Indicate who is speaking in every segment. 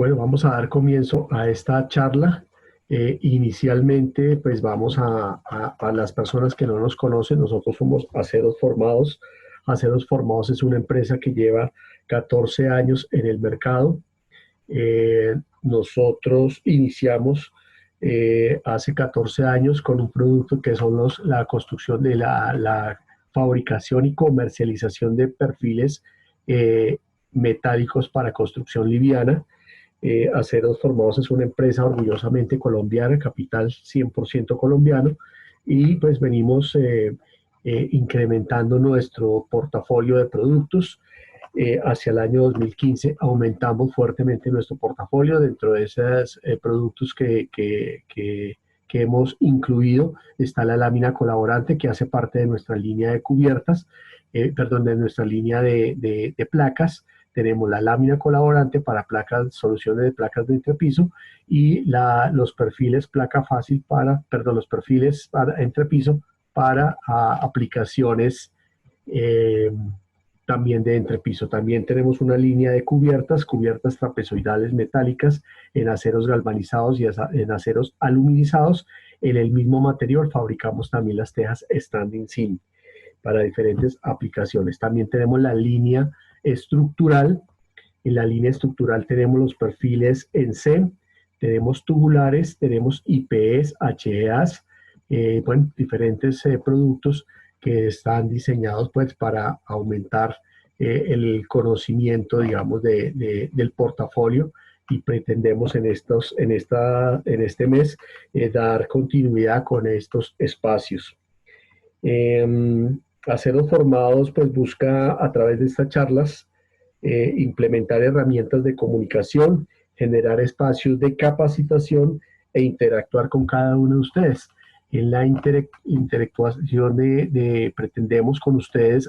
Speaker 1: Bueno, vamos a dar comienzo a esta charla. Inicialmente, pues vamos a las personas que no nos conocen, nosotros somos Aceros Formados. Aceros Formados es una empresa que lleva 14 años en el mercado. Nosotros iniciamos hace 14 años con un producto que son la construcción de la fabricación y comercialización de perfiles metálicos para construcción liviana. Aceros Formados es una empresa orgullosamente colombiana, capital 100% colombiano, y pues venimos incrementando nuestro portafolio de productos. Hacia el año 2015 aumentamos fuertemente nuestro portafolio. Dentro de esos productos que hemos incluido está la lámina colaborante, que hace parte de nuestra línea de cubiertas, de nuestra línea de placas. Tenemos la lámina colaborante para placas, soluciones de placas de entrepiso, y los perfiles placa fácil los perfiles para entrepiso para aplicaciones también de entrepiso. También tenemos una línea de cubiertas trapezoidales metálicas en aceros galvanizados y en aceros aluminizados. En el mismo material fabricamos también las tejas standing seam para diferentes aplicaciones. También tenemos la línea estructural. En la línea estructural tenemos los perfiles en C, tenemos tubulares, tenemos IPS, HEAs, diferentes productos que están diseñados pues para aumentar el conocimiento, digamos, del portafolio, y pretendemos en este mes dar continuidad con estos espacios. Aceros Formados pues busca a través de estas charlas implementar herramientas de comunicación, generar espacios de capacitación e interactuar con cada uno de ustedes. En la interactuación pretendemos con ustedes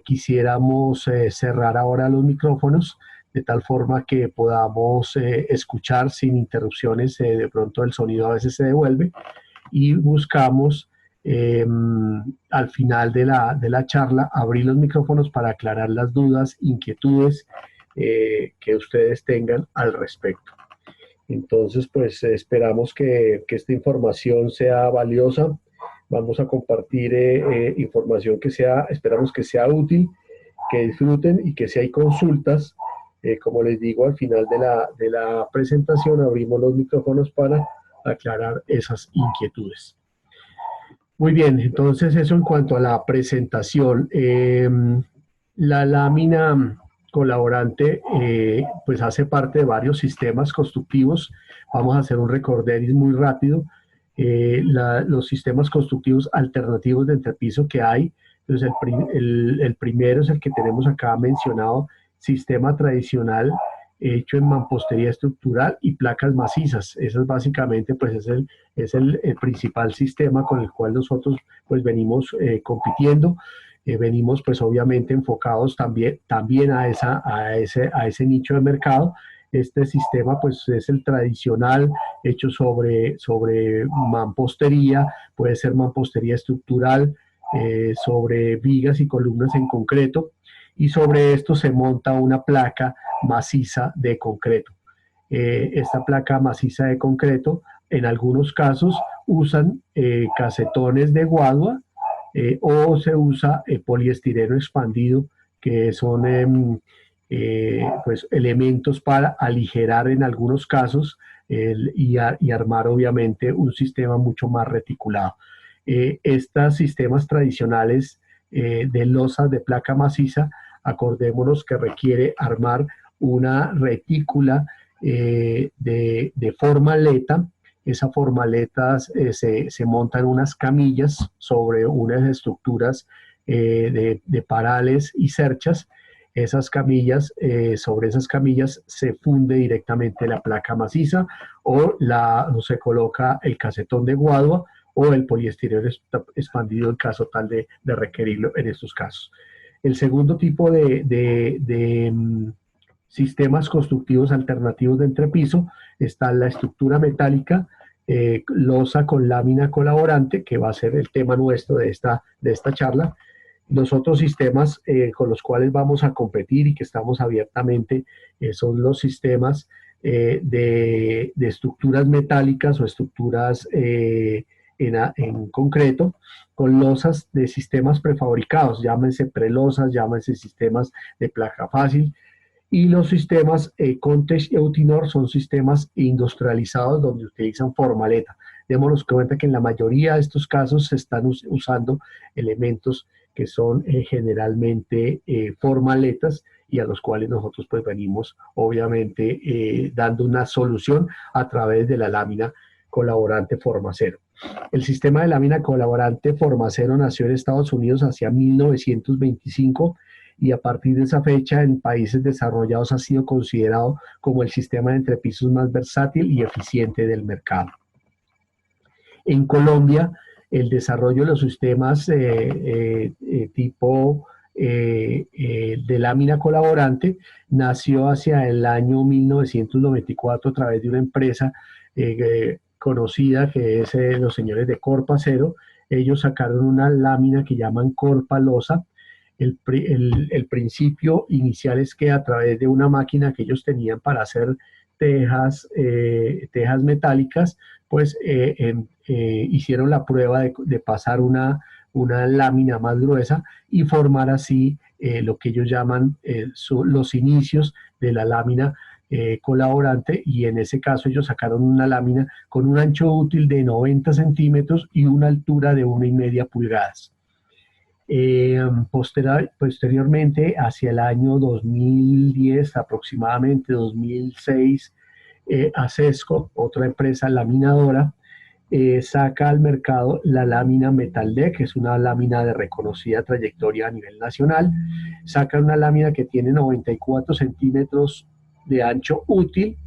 Speaker 1: quisiéramos cerrar ahora los micrófonos de tal forma que podamos escuchar sin interrupciones. De pronto el sonido a veces se devuelve, y buscamos al final de la charla abrir los micrófonos para aclarar las dudas, inquietudes que ustedes tengan al respecto. Entonces, pues esperamos que esta información sea valiosa. Vamos a compartir información esperamos que sea útil, que disfruten, y que si hay consultas, como les digo, al final de la presentación abrimos los micrófonos para aclarar esas inquietudes. Muy bien, entonces eso en cuanto a la presentación. La lámina colaborante pues hace parte de varios sistemas constructivos. Vamos a hacer un recorderis muy rápido. Los sistemas constructivos alternativos de entrepiso que hay. Entonces el primero es el que tenemos acá mencionado: sistema tradicional hecho en mampostería estructural y placas macizas. Eso es básicamente pues es el principal sistema con el cual nosotros pues venimos compitiendo. Venimos pues obviamente enfocados también a ese nicho de mercado. Este sistema pues es el tradicional, hecho sobre mampostería, puede ser mampostería estructural, sobre vigas y columnas en concreto, y sobre esto se monta una placa maciza de concreto. Esta placa maciza de concreto, en algunos casos, usan casetones de guadua, o se usa poliestireno expandido, que son pues elementos para aligerar en algunos casos y armar obviamente un sistema mucho más reticulado. Estos sistemas tradicionales de losas de placa maciza, acordémonos que requiere armar una retícula de formaleta. Esa formaleta se monta en unas camillas sobre unas estructuras de parales y cerchas. Sobre esas camillas se funde directamente la placa maciza, o se coloca el casetón de guadua o el poliestireno expandido en caso tal de requerirlo en estos casos. El segundo tipo de sistemas constructivos alternativos de entrepiso está la estructura metálica, losa con lámina colaborante, que va a ser el tema nuestro de esta charla. Los otros sistemas con los cuales vamos a competir y que estamos abiertamente son los sistemas de estructuras metálicas o estructuras en concreto, con losas de sistemas prefabricados, llámense prelosas, llámense sistemas de placa fácil, y los sistemas Contech y Eutinor son sistemas industrializados donde utilizan formaleta. Démonos cuenta que en la mayoría de estos casos se están usando elementos que son generalmente formaletas y a los cuales nosotros pues venimos obviamente dando una solución a través de la lámina colaborante Formacero. El sistema de lámina colaborante Formacero nació en Estados Unidos hacia 1925 y a partir de esa fecha en países desarrollados ha sido considerado como el sistema de entrepisos más versátil y eficiente del mercado. En Colombia, el desarrollo de los sistemas tipo de lámina colaborante nació hacia el año 1994 a través de una empresa conocida que es los señores de Corpacero. Ellos sacaron una lámina que llaman Corpalosa. El principio inicial es que a través de una máquina que ellos tenían para hacer tejas metálicas, pues hicieron la prueba de pasar una lámina más gruesa y formar así lo que ellos llaman los inicios de la lámina colaborante, y en ese caso ellos sacaron una lámina con un ancho útil de 90 centímetros y una altura de 1,5 pulgadas. Posteriormente, hacia el año 2010, aproximadamente 2006, Acesco, otra empresa laminadora, saca al mercado la lámina Metaldeck, que es una lámina de reconocida trayectoria a nivel nacional. Saca una lámina que tiene 94 centímetros de ancho útil,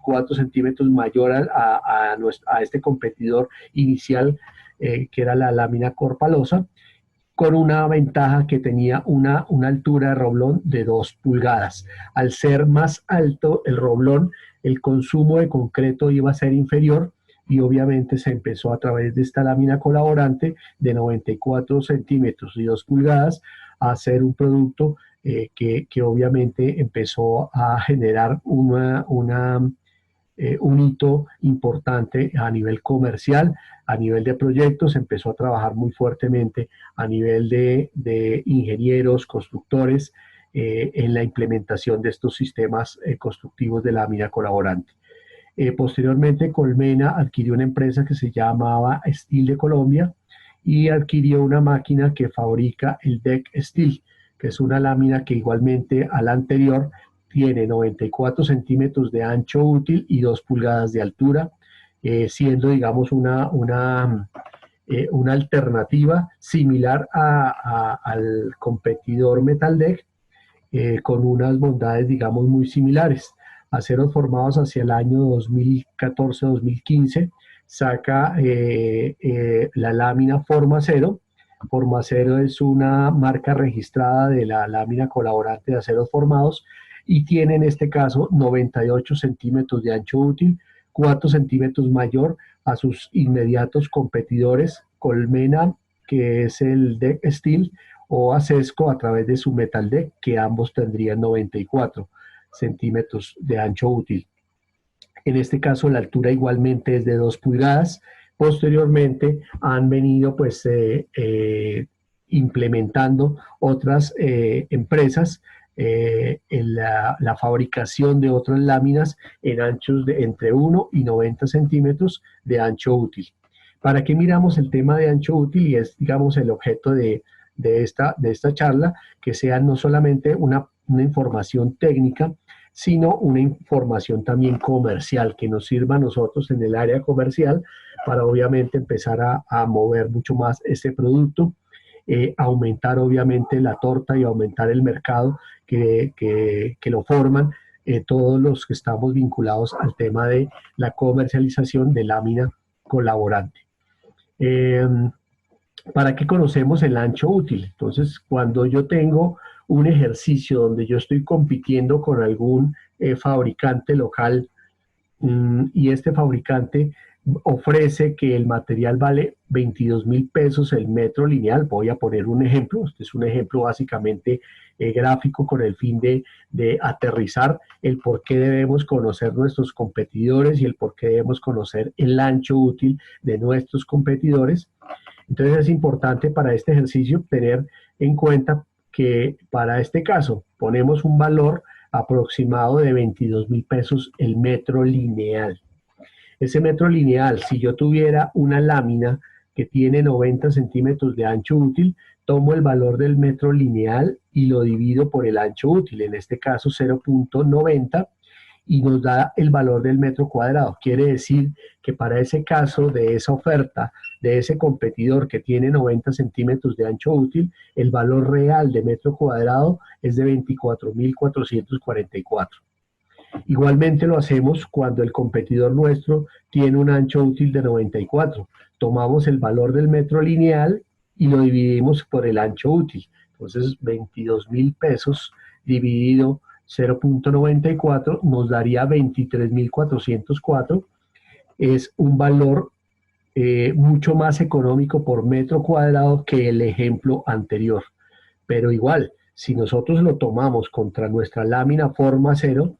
Speaker 1: 4 centímetros mayor a este competidor inicial, que era la lámina Corpalosa, con una ventaja que tenía una altura de roblón de 2 pulgadas. Al ser más alto el roblón, el consumo de concreto iba a ser inferior y obviamente se empezó a través de esta lámina colaborante de 94 centímetros y 2 pulgadas a hacer un producto que obviamente empezó a generar un hito importante a nivel comercial, a nivel de proyectos. Empezó a trabajar muy fuertemente a nivel de ingenieros, constructores, en la implementación de estos sistemas constructivos de lámina colaborante. Posteriormente, Colmena adquirió una empresa que se llamaba Steel de Colombia y adquirió una máquina que fabrica el Deck Steel, que es una lámina que igualmente a la anterior tiene 94 centímetros de ancho útil y 2 pulgadas de altura, siendo, digamos, una alternativa similar al competidor Metaldeck, con unas bondades, digamos, muy similares. Aceros formados hacia el año 2014-2015, saca la lámina Formacero. Formacero es una marca registrada de la lámina colaborante de aceros formados y tiene en este caso 98 centímetros de ancho útil, 4 centímetros mayor a sus inmediatos competidores Colmena, que es el Deck Steel, o Acesco a través de su Metaldeck, que ambos tendrían 94 centímetros de ancho útil. En este caso la altura igualmente es de 2 pulgadas. Posteriormente han venido pues implementando otras empresas en la fabricación de otras láminas en anchos de entre 1 y 90 centímetros de ancho útil. ¿Para qué miramos el tema de ancho útil? Y es, digamos, el objeto de esta charla, que sea no solamente una información técnica, sino una información también comercial, que nos sirva a nosotros en el área comercial para obviamente empezar a mover mucho más este producto, aumentar obviamente la torta y aumentar el mercado que lo forman todos los que estamos vinculados al tema de la comercialización de lámina colaborante. ¿Para qué conocemos el ancho útil? Entonces, cuando yo tengo un ejercicio donde yo estoy compitiendo con algún fabricante local y este fabricante ofrece que el material vale 22.000 pesos el metro lineal. Voy a poner un ejemplo. Este es un ejemplo básicamente gráfico con el fin de aterrizar el por qué debemos conocer nuestros competidores y el por qué debemos conocer el ancho útil de nuestros competidores. Entonces es importante para este ejercicio tener en cuenta que para este caso ponemos un valor aproximado de 22.000 pesos el metro lineal. Ese metro lineal, si yo tuviera una lámina que tiene 90 centímetros de ancho útil, tomo el valor del metro lineal y lo divido por el ancho útil, en este caso 0.90, y nos da el valor del metro cuadrado. Quiere decir que para ese caso de esa oferta, de ese competidor que tiene 90 centímetros de ancho útil, el valor real de metro cuadrado es de 24.444. Igualmente lo hacemos cuando el competidor nuestro tiene un ancho útil de 94. Tomamos el valor del metro lineal y lo dividimos por el ancho útil. Entonces 22.000 pesos dividido 0.94 nos daría 23.404. Es un valor mucho más económico por metro cuadrado que el ejemplo anterior. Pero igual, si nosotros lo tomamos contra nuestra lámina forma acero,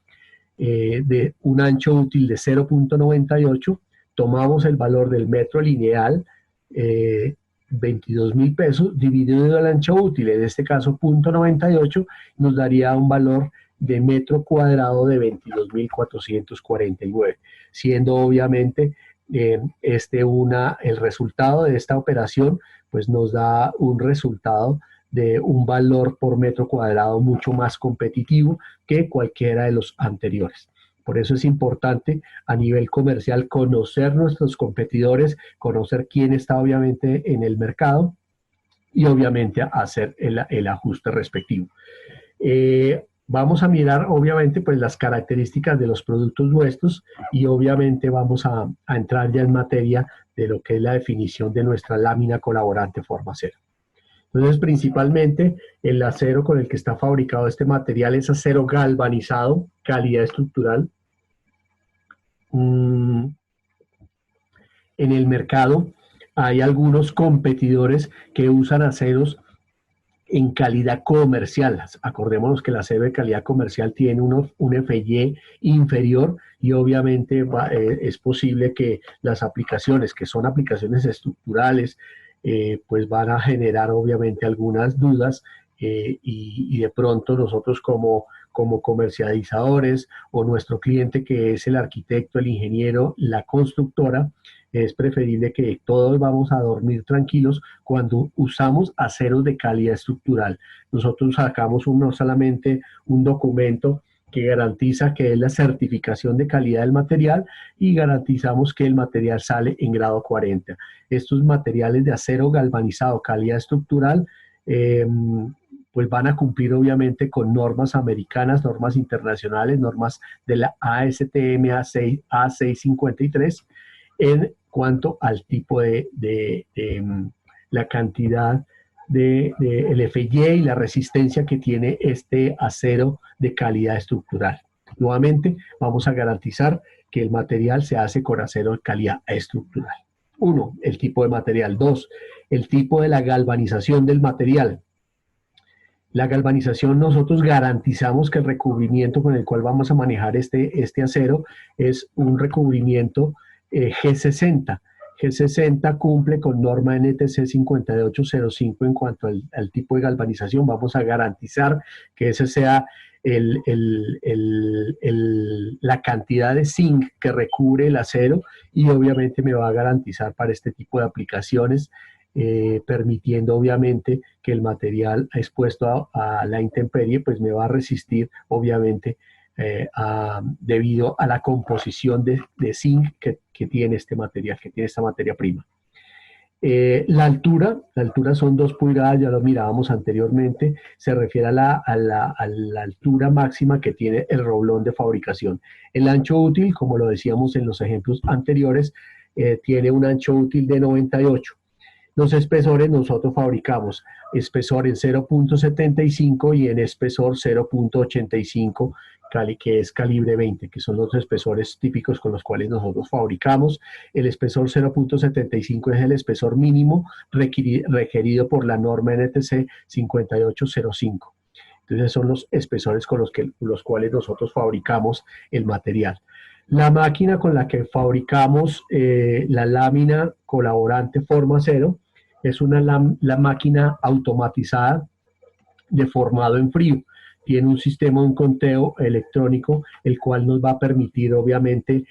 Speaker 1: de un ancho útil de 0.98, tomamos el valor del metro lineal, 22.000 pesos, dividido el ancho útil, en este caso 0.98, nos daría un valor de metro cuadrado de 22.449, siendo obviamente el resultado de esta operación, pues nos da un resultado de un valor por metro cuadrado mucho más competitivo que cualquiera de los anteriores. Por eso es importante a nivel comercial conocer nuestros competidores, conocer quién está obviamente en el mercado y obviamente hacer el ajuste respectivo. Vamos a mirar obviamente pues las características de los productos nuestros y obviamente vamos a entrar ya en materia de lo que es la definición de nuestra lámina colaborante forma acero. Entonces, principalmente, el acero con el que está fabricado este material es acero galvanizado, calidad estructural. En el mercado hay algunos competidores que usan aceros en calidad comercial. Acordémonos que el acero de calidad comercial tiene un FY inferior y obviamente es posible que las aplicaciones, que son aplicaciones estructurales, pues van a generar obviamente algunas dudas y de pronto nosotros como comercializadores o nuestro cliente que es el arquitecto, el ingeniero, la constructora, es preferible que todos vamos a dormir tranquilos cuando usamos aceros de calidad estructural. Nosotros sacamos no solamente un documento que garantiza que es la certificación de calidad del material y garantizamos que el material sale en grado 40. Estos materiales de acero galvanizado, calidad estructural, pues van a cumplir obviamente con normas americanas, normas internacionales, normas de la ASTM A653 en cuanto al tipo de la cantidad el FY y la resistencia que tiene este acero de calidad estructural. Nuevamente, vamos a garantizar que el material se hace con acero de calidad estructural. 1, el tipo de material. 2, el tipo de la galvanización del material. La galvanización, nosotros garantizamos que el recubrimiento con el cual vamos a manejar este acero es un recubrimiento G60. G60 cumple con norma NTC 5805 en cuanto al tipo de galvanización. Vamos a garantizar que ese sea la cantidad de zinc que recubre el acero y obviamente me va a garantizar para este tipo de aplicaciones, permitiendo obviamente que el material expuesto a la intemperie pues me va a resistir obviamente debido a la composición de zinc que tiene este material, que tiene esta materia prima. La altura son 2 pulgadas, ya lo mirábamos anteriormente, se refiere a la altura máxima que tiene el roblón de fabricación. El ancho útil, como lo decíamos en los ejemplos anteriores, tiene un ancho útil de 98. Los espesores nosotros fabricamos espesor en 0.75 y en espesor 0.85, que es calibre 20, que son los espesores típicos con los cuales nosotros fabricamos. El espesor 0.75 es el espesor mínimo requerido por la norma NTC 5805. Entonces son los espesores con los cuales nosotros fabricamos el material. La máquina con la que fabricamos la lámina colaborante forma cero es la máquina automatizada de formado en frío. Tiene un sistema, un conteo electrónico, el cual nos va a permitir, obviamente,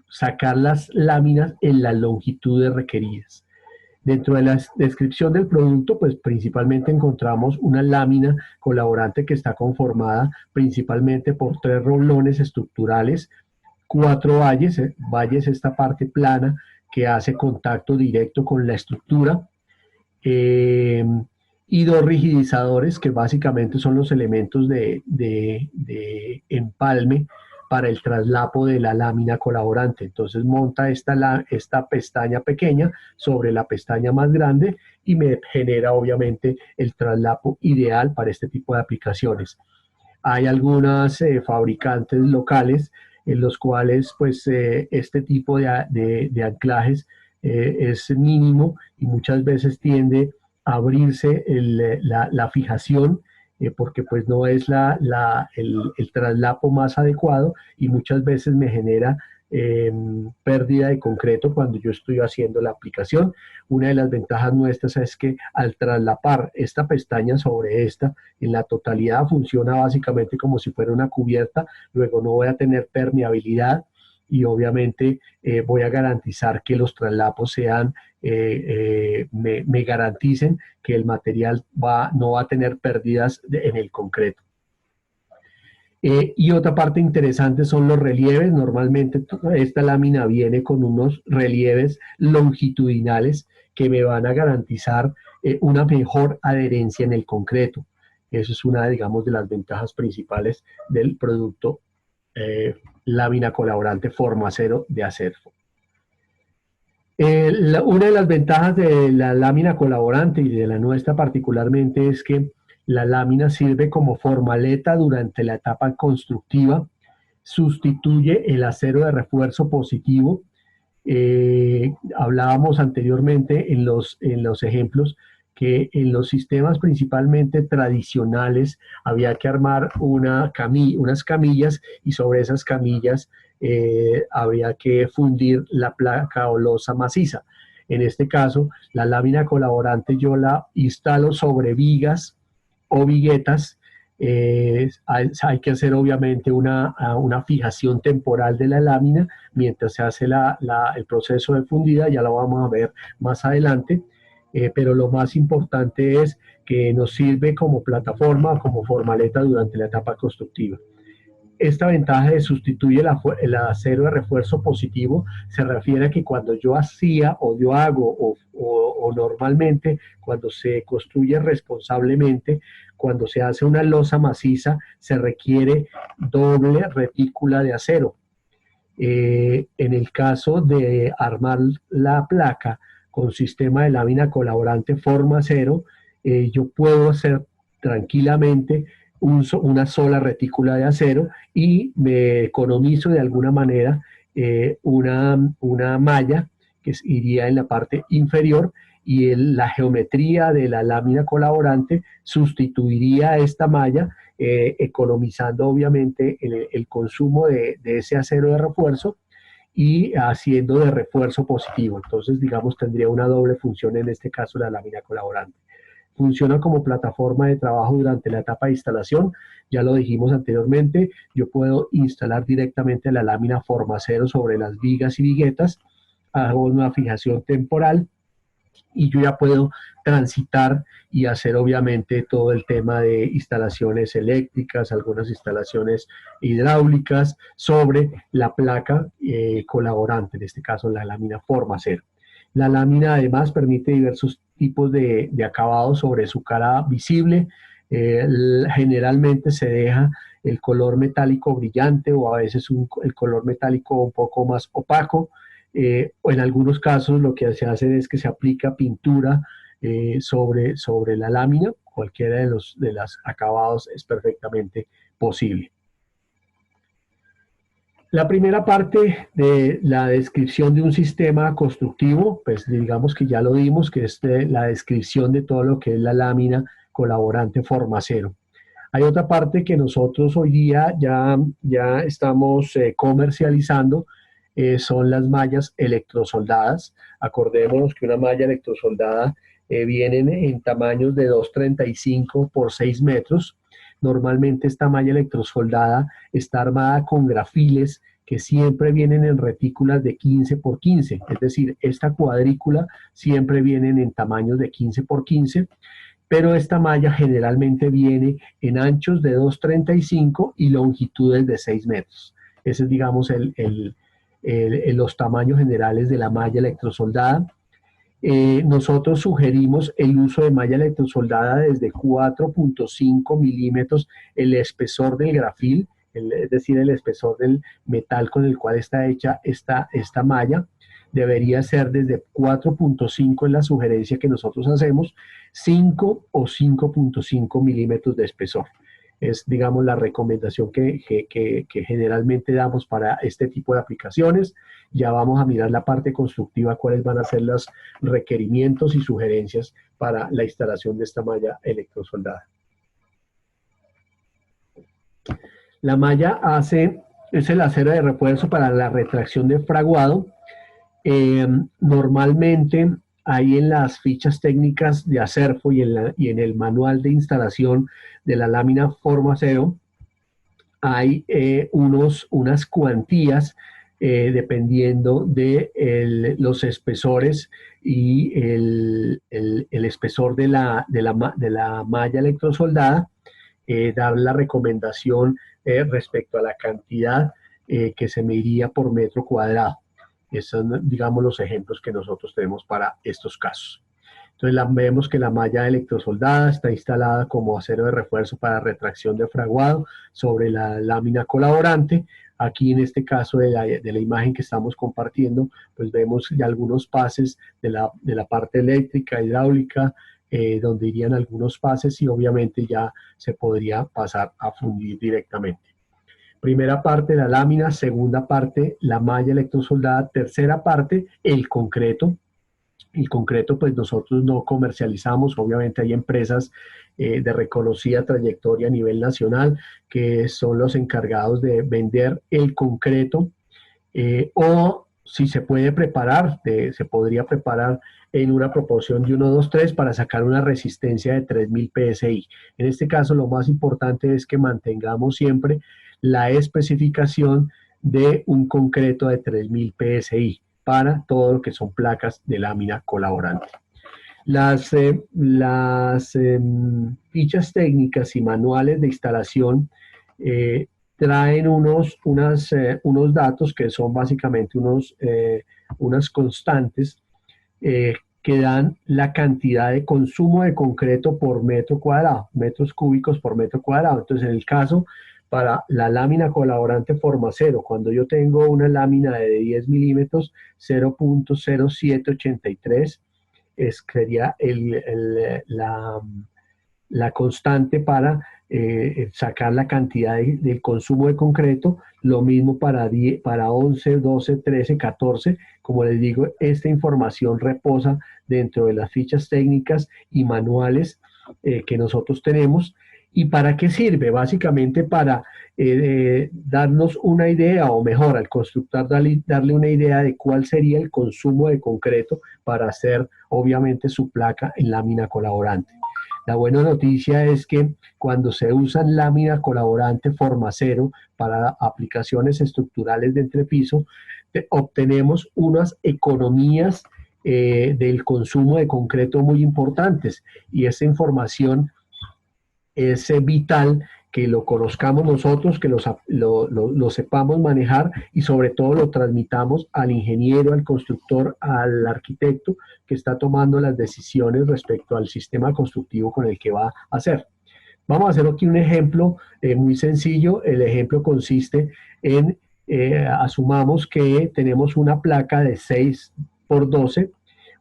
Speaker 1: sacar las láminas en las longitudes requeridas. Dentro de la descripción del producto, pues principalmente encontramos una lámina colaborante que está conformada principalmente por 3 rolones estructurales, 4 valles, valles esta parte plana que hace contacto directo con la estructura, y 2 rigidizadores que básicamente son los elementos de empalme para el traslapo de la lámina colaborante. Entonces monta esta pestaña pequeña sobre la pestaña más grande y me genera obviamente el traslapo ideal para este tipo de aplicaciones. Hay algunas fabricantes locales en los cuales pues este tipo de anclajes es mínimo y muchas veces tiende a abrirse la fijación porque pues no es el traslapo más adecuado y muchas veces me genera pérdida de concreto cuando yo estoy haciendo la aplicación. Una de las ventajas nuestras es que al traslapar esta pestaña sobre esta, en la totalidad funciona básicamente como si fuera una cubierta, luego no voy a tener permeabilidad y obviamente voy a garantizar que los traslapos sean, me garanticen que el material no va a tener pérdidas en el concreto. Y otra parte interesante son los relieves. Normalmente esta lámina viene con unos relieves longitudinales que me van a garantizar una mejor adherencia en el concreto. Eso es una, digamos, de las ventajas principales del producto lámina colaborante Formacero de Acerfo. Una de las ventajas de la lámina colaborante y de la nuestra particularmente es que la lámina sirve como formaleta durante la etapa constructiva, sustituye el acero de refuerzo positivo. Hablábamos anteriormente en los ejemplos que en los sistemas principalmente tradicionales había que armar unas camillas y sobre esas camillas había que fundir la placa o losa maciza. En este caso, la lámina colaborante yo la instalo sobre vigas o viguetas. Hay que hacer obviamente una fijación temporal de la lámina mientras se hace el proceso de fundida, ya lo vamos a ver más adelante, pero lo más importante es que nos sirve como plataforma, como formaleta durante la etapa constructiva. Esta ventaja de sustituir el acero de refuerzo positivo se refiere a que cuando yo hacía o yo hago o normalmente cuando se construye responsablemente, cuando se hace una losa maciza, se requiere doble retícula de acero. En el caso de armar la placa con sistema de lámina colaborante Formacero, yo puedo hacer tranquilamente una sola retícula de acero y me economizo de alguna manera una malla que iría en la parte inferior y la geometría de la lámina colaborante sustituiría a esta malla, economizando obviamente el consumo de ese acero de refuerzo y haciendo de refuerzo positivo. Entonces, digamos, tendría una doble función en este caso la lámina colaborante. Funciona como plataforma de trabajo durante la etapa de instalación. Ya lo dijimos anteriormente, yo puedo instalar directamente la lámina Formacero sobre las vigas y viguetas, hago una fijación temporal y yo ya puedo transitar y hacer obviamente todo el tema de instalaciones eléctricas, algunas instalaciones hidráulicas sobre la placa colaborante, en este caso la lámina Formacero. La lámina además permite diversos tipos de acabados sobre su cara visible. Generalmente se deja el color metálico brillante o a veces el color metálico un poco más opaco. O en algunos casos lo que se hace es que se aplica pintura sobre la lámina. Cualquiera de los acabados es perfectamente posible. La primera parte de la descripción de un sistema constructivo, pues digamos que ya lo dimos, que es la descripción de todo lo que es la lámina colaborante formacero. Hay otra parte que nosotros hoy día ya estamos comercializando, son las mallas electrosoldadas. Acordémonos que una malla electrosoldada vienen en tamaños de 2,35 por 6 metros. Normalmente esta malla electrosoldada está armada con grafiles que siempre vienen en retículas de 15 por 15, es decir, esta cuadrícula siempre vienen en tamaños de 15 por 15, pero esta malla generalmente viene en anchos de 2,35 y longitudes de 6 metros. Ese es, digamos, los tamaños generales de la malla electrosoldada. Nosotros sugerimos el uso de malla electrosoldada desde 4,5 milímetros, el espesor del grafil, es decir, el espesor del metal con el cual está hecha esta malla, debería ser desde 4,5 en la sugerencia que nosotros hacemos, 5 o 5,5 milímetros de espesor. Es, digamos, la recomendación que generalmente damos para este tipo de aplicaciones. Ya vamos a mirar la parte constructiva, cuáles van a ser los requerimientos y sugerencias para la instalación de esta malla electrosoldada. La malla es el acero de refuerzo para la retracción de fraguado. Normalmente ahí en las fichas técnicas de Acerfo y en el manual de instalación de la lámina formacero hay unas cuantías dependiendo de los espesores y el espesor de la malla electrosoldada. Dar la recomendación respecto a la cantidad que se mediría por metro cuadrado. Esos son, digamos, los ejemplos que nosotros tenemos para estos casos. Entonces vemos que la malla electrosoldada está instalada como acero de refuerzo para retracción de fraguado sobre la lámina colaborante. Aquí en este caso de la imagen que estamos compartiendo, pues vemos ya algunos pases de la parte eléctrica, hidráulica, donde irían algunos pases y obviamente ya se podría pasar a fundir directamente. Primera parte, la lámina. Segunda parte, la malla electrosoldada. Tercera parte, el concreto. El concreto, pues nosotros no comercializamos. Obviamente hay empresas de reconocida trayectoria a nivel nacional que son los encargados de vender el concreto o si se puede preparar, se podría preparar en una proporción de 1:2:3 para sacar una resistencia de 3.000 PSI. En este caso, lo más importante es que mantengamos siempre la especificación de un concreto de 3.000 PSI para todo lo que son placas de lámina colaborante. Las fichas técnicas y manuales de instalación traen unos datos que son básicamente unas constantes que dan la cantidad de consumo de concreto por metro cuadrado, metros cúbicos por metro cuadrado. Entonces, en el caso para la lámina colaborante formacero, cuando yo tengo una lámina de 10 milímetros, 0,0783 sería la constante para sacar la cantidad del consumo de concreto. Lo mismo para 11, 12, 13, 14. Como les digo, esta información reposa dentro de las fichas técnicas y manuales que nosotros tenemos. ¿Y para qué sirve? Básicamente para darnos una idea, o mejor, al constructor darle una idea de cuál sería el consumo de concreto para hacer, obviamente, su placa en lámina colaborante. La buena noticia es que cuando se usa lámina colaborante formacero para aplicaciones estructurales de entrepiso, obtenemos unas economías del consumo de concreto muy importantes, y esa información es vital que lo conozcamos nosotros, que lo sepamos manejar y sobre todo lo transmitamos al ingeniero, al constructor, al arquitecto que está tomando las decisiones respecto al sistema constructivo con el que va a hacer. Vamos a hacer aquí un ejemplo muy sencillo. El ejemplo consiste en, asumamos que tenemos una placa de 6 por 12.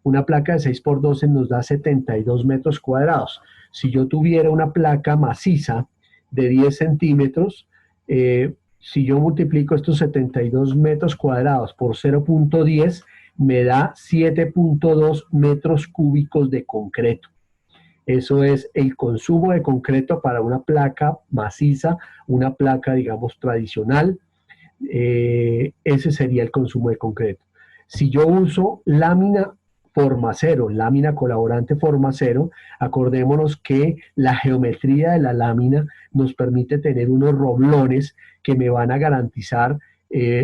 Speaker 1: Una placa de 6 por 12 nos da 72 metros cuadrados. Si yo tuviera una placa maciza de 10 centímetros, si yo multiplico estos 72 metros cuadrados por 0.10, me da 7.2 metros cúbicos de concreto. Eso es el consumo de concreto para una placa maciza, una placa, digamos, tradicional. Ese sería el consumo de concreto. Si yo uso lámina formacero, lámina colaborante formacero, acordémonos que la geometría de la lámina nos permite tener unos roblones que me van a garantizar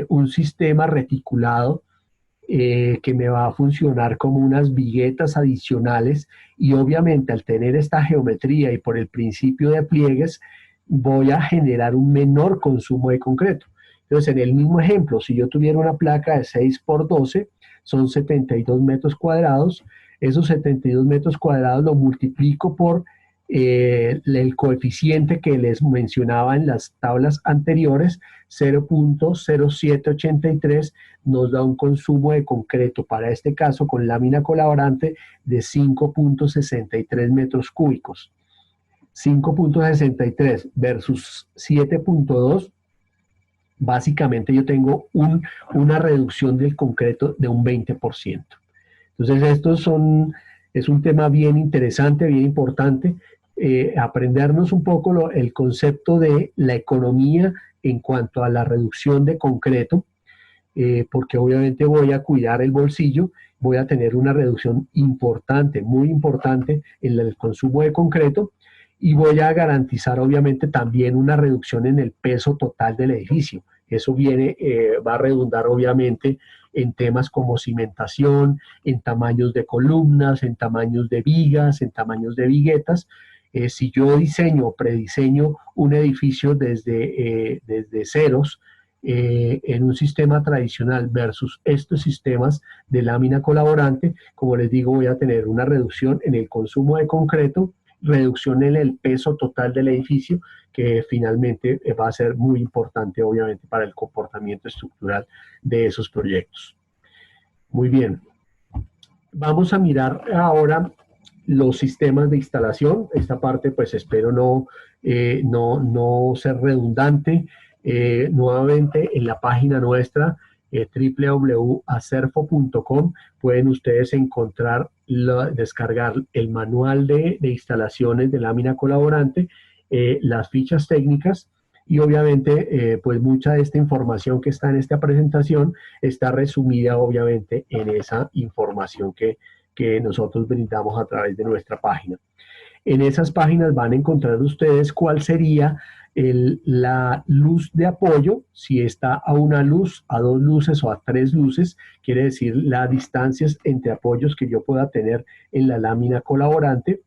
Speaker 1: un sistema reticulado que me va a funcionar como unas viguetas adicionales, y obviamente al tener esta geometría y por el principio de pliegues voy a generar un menor consumo de concreto. Entonces, en el mismo ejemplo, si yo tuviera una placa de 6 por 12, son 72 metros cuadrados. Esos 72 metros cuadrados lo multiplico por el coeficiente que les mencionaba en las tablas anteriores, 0.0783, nos da un consumo de concreto, para este caso con lámina colaborante, de 5.63 metros cúbicos. 5.63 versus 7.2, básicamente yo tengo una reducción del concreto de un 20%. Entonces es un tema bien interesante, bien importante, aprendernos un poco el concepto de la economía en cuanto a la reducción de concreto, porque obviamente voy a cuidar el bolsillo, voy a tener una reducción importante, muy importante en el consumo de concreto, y voy a garantizar obviamente también una reducción en el peso total del edificio. Eso va a redundar obviamente en temas como cimentación, en tamaños de columnas, en tamaños de vigas, en tamaños de viguetas. Si yo prediseño un edificio desde ceros, en un sistema tradicional versus estos sistemas de lámina colaborante, como les digo, voy a tener una reducción en el consumo de concreto, reducción en el peso total del edificio, que finalmente va a ser muy importante, obviamente, para el comportamiento estructural de esos proyectos. Muy bien. Vamos a mirar ahora los sistemas de instalación. Esta parte, pues, espero no ser redundante. Nuevamente, en la página nuestra, www.acerfo.com, pueden ustedes descargar el manual de instalaciones de lámina colaborante, las fichas técnicas, y obviamente pues mucha de esta información que está en esta presentación está resumida obviamente en esa información que nosotros brindamos a través de nuestra página. En esas páginas van a encontrar ustedes cuál sería la luz de apoyo, si está a una luz, a dos luces o a tres luces, quiere decir las distancias entre apoyos que yo pueda tener en la lámina colaborante,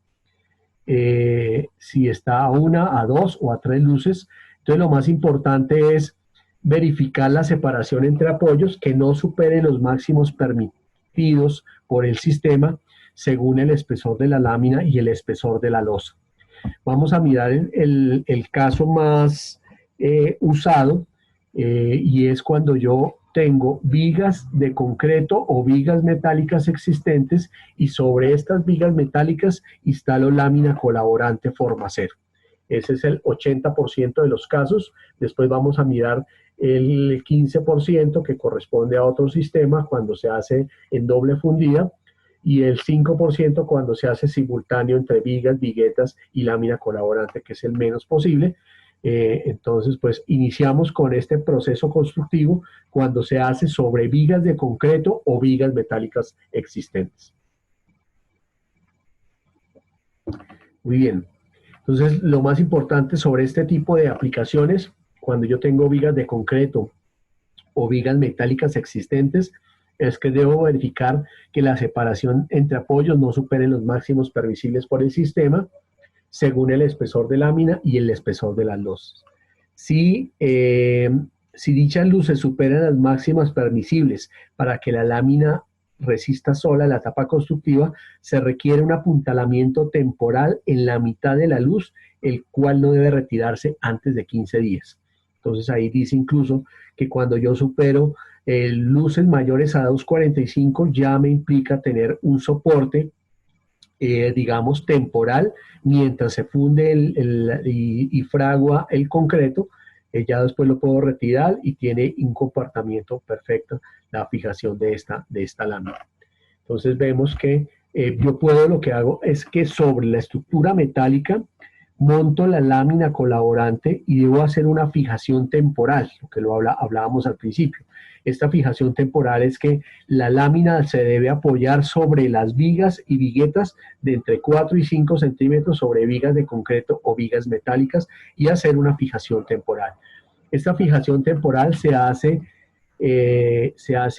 Speaker 1: si está a una, a dos o a tres luces. Entonces lo más importante es verificar la separación entre apoyos, que no superen los máximos permitidos por el sistema según el espesor de la lámina y el espesor de la losa. Vamos a mirar el caso más usado, y es cuando yo tengo vigas de concreto o vigas metálicas existentes, y sobre estas vigas metálicas instalo lámina colaborante formacero. Ese es el 80% de los casos. Después vamos a mirar el 15% que corresponde a otro sistema cuando se hace en doble fundida, y el 5% cuando se hace simultáneo entre vigas, viguetas y lámina colaborante, que es el menos posible. Entonces, pues iniciamos con este proceso constructivo cuando se hace sobre vigas de concreto o vigas metálicas existentes. Muy bien. Entonces, lo más importante sobre este tipo de aplicaciones, cuando yo tengo vigas de concreto o vigas metálicas existentes, es que debo verificar que la separación entre apoyos no supere los máximos permisibles por el sistema, según el espesor de lámina y el espesor de las losas. Si dichas luces superan las máximas permisibles para que la lámina resista sola la tapa constructiva, se requiere un apuntalamiento temporal en la mitad de la luz, el cual no debe retirarse antes de 15 días. Entonces ahí dice incluso que cuando yo supero luces mayores a 2.45 ya me implica tener un soporte digamos, temporal, mientras se funde y fragua el concreto. Ya después lo puedo retirar y tiene un comportamiento perfecto la fijación de esta lámina. Entonces vemos que yo puedo, lo que hago es que sobre la estructura metálica monto la lámina colaborante y debo hacer una fijación temporal, lo que hablábamos al principio. Esta fijación temporal es que la lámina se debe apoyar sobre las vigas y viguetas de entre 4 y 5 centímetros sobre vigas de concreto o vigas metálicas y hacer una fijación temporal. Esta fijación temporal se hace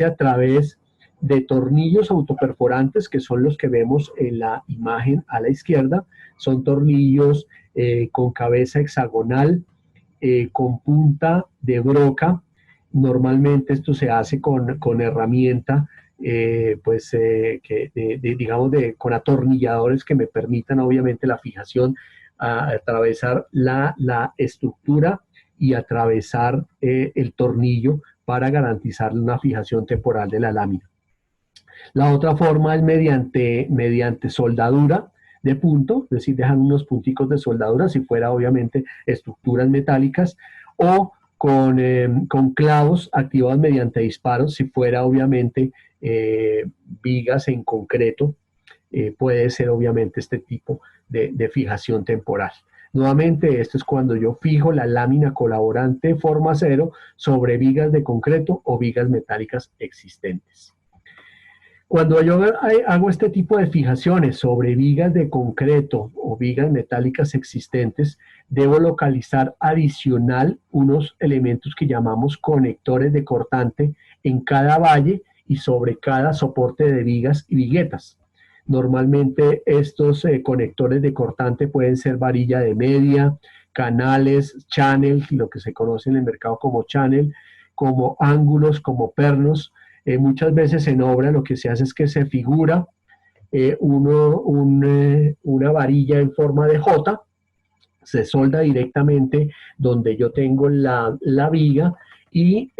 Speaker 1: a través de tornillos autoperforantes, que son los que vemos en la imagen a la izquierda. Son tornillos con cabeza hexagonal, con punta de broca. Normalmente esto se hace con herramienta, digamos, con atornilladores que me permitan obviamente la fijación, a atravesar la estructura y atravesar el tornillo para garantizar una fijación temporal de la lámina. La otra forma es mediante soldadura de punto, es decir, dejan unos punticos de soldadura, si fuera obviamente estructuras metálicas, o con clavos activados mediante disparos, si fuera obviamente vigas en concreto, puede ser obviamente este tipo de fijación temporal. Nuevamente, esto es cuando yo fijo la lámina colaborante forma acero sobre vigas de concreto o vigas metálicas existentes. Cuando yo hago este tipo de fijaciones sobre vigas de concreto o vigas metálicas existentes, debo localizar adicional unos elementos que llamamos conectores de cortante en cada valle y sobre cada soporte de vigas y viguetas. Normalmente estos conectores de cortante pueden ser varilla de media, canales, channel, lo que se conoce en el mercado como channel, como ángulos, como pernos. Muchas veces en obra lo que se hace es que se figura una varilla en forma de J, se solda directamente donde yo tengo la viga y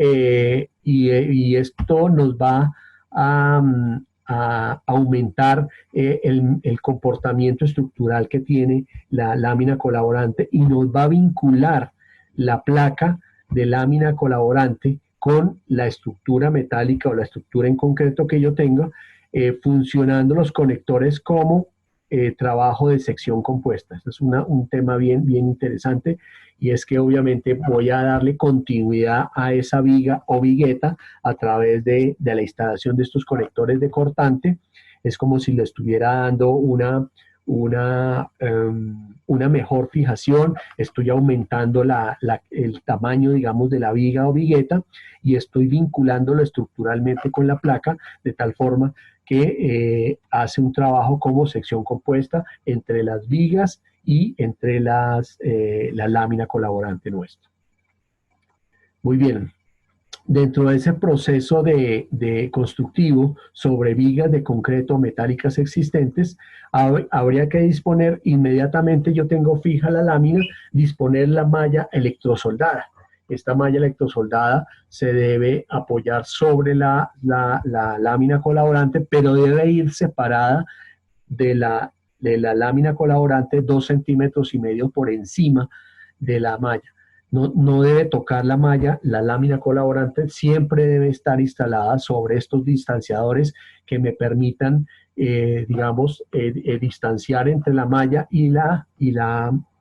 Speaker 1: esto nos va a aumentar el comportamiento estructural que tiene la lámina colaborante y nos va a vincular la placa de lámina colaborante con la estructura metálica o la estructura en concreto que yo tenga, funcionando los conectores como trabajo de sección compuesta. Este es un tema bien interesante, y es que obviamente voy a darle continuidad a esa viga o vigueta a través de la instalación de estos conectores de cortante. Es como si le estuviera dando una mejor fijación, estoy aumentando el tamaño, digamos, de la viga o vigueta, y estoy vinculándolo estructuralmente con la placa de tal forma que hace un trabajo como sección compuesta entre las vigas y entre la lámina colaborante nuestra. Muy bien. Dentro de ese proceso de constructivo sobre vigas de concreto metálicas existentes, habría que disponer inmediatamente, yo tengo fija la lámina, disponer la malla electrosoldada. Esta malla electrosoldada se debe apoyar sobre la lámina colaborante, pero debe ir separada de la lámina colaborante 2,5 centímetros por encima de la malla. No debe tocar la malla, la lámina colaborante siempre debe estar instalada sobre estos distanciadores que me permitan, digamos, distanciar entre la malla y la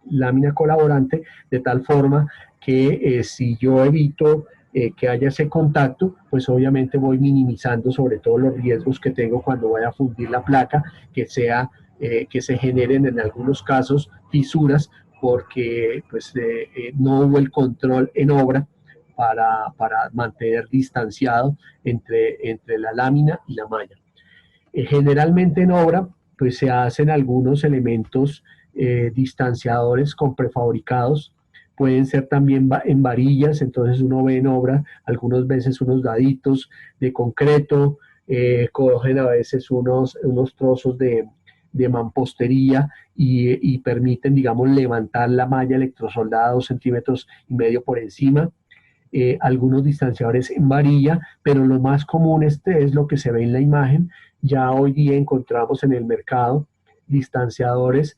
Speaker 1: lámina colaborante, de tal forma que si yo evito que haya ese contacto, pues obviamente voy minimizando sobre todo los riesgos que tengo cuando voy a fundir la placa, que se generen en algunos casos fisuras, porque pues, no hubo el control en obra para mantener distanciado entre la lámina y la malla. Generalmente en obra pues se hacen algunos elementos distanciadores con prefabricados, pueden ser también en varillas, entonces uno ve en obra algunas veces unos daditos de concreto, cogen a veces unos trozos de mampostería y permiten, digamos, levantar la malla electrosoldada 2,5 centímetros por encima. Algunos distanciadores en varilla, pero lo más común es lo que se ve en la imagen. Ya hoy día encontramos en el mercado distanciadores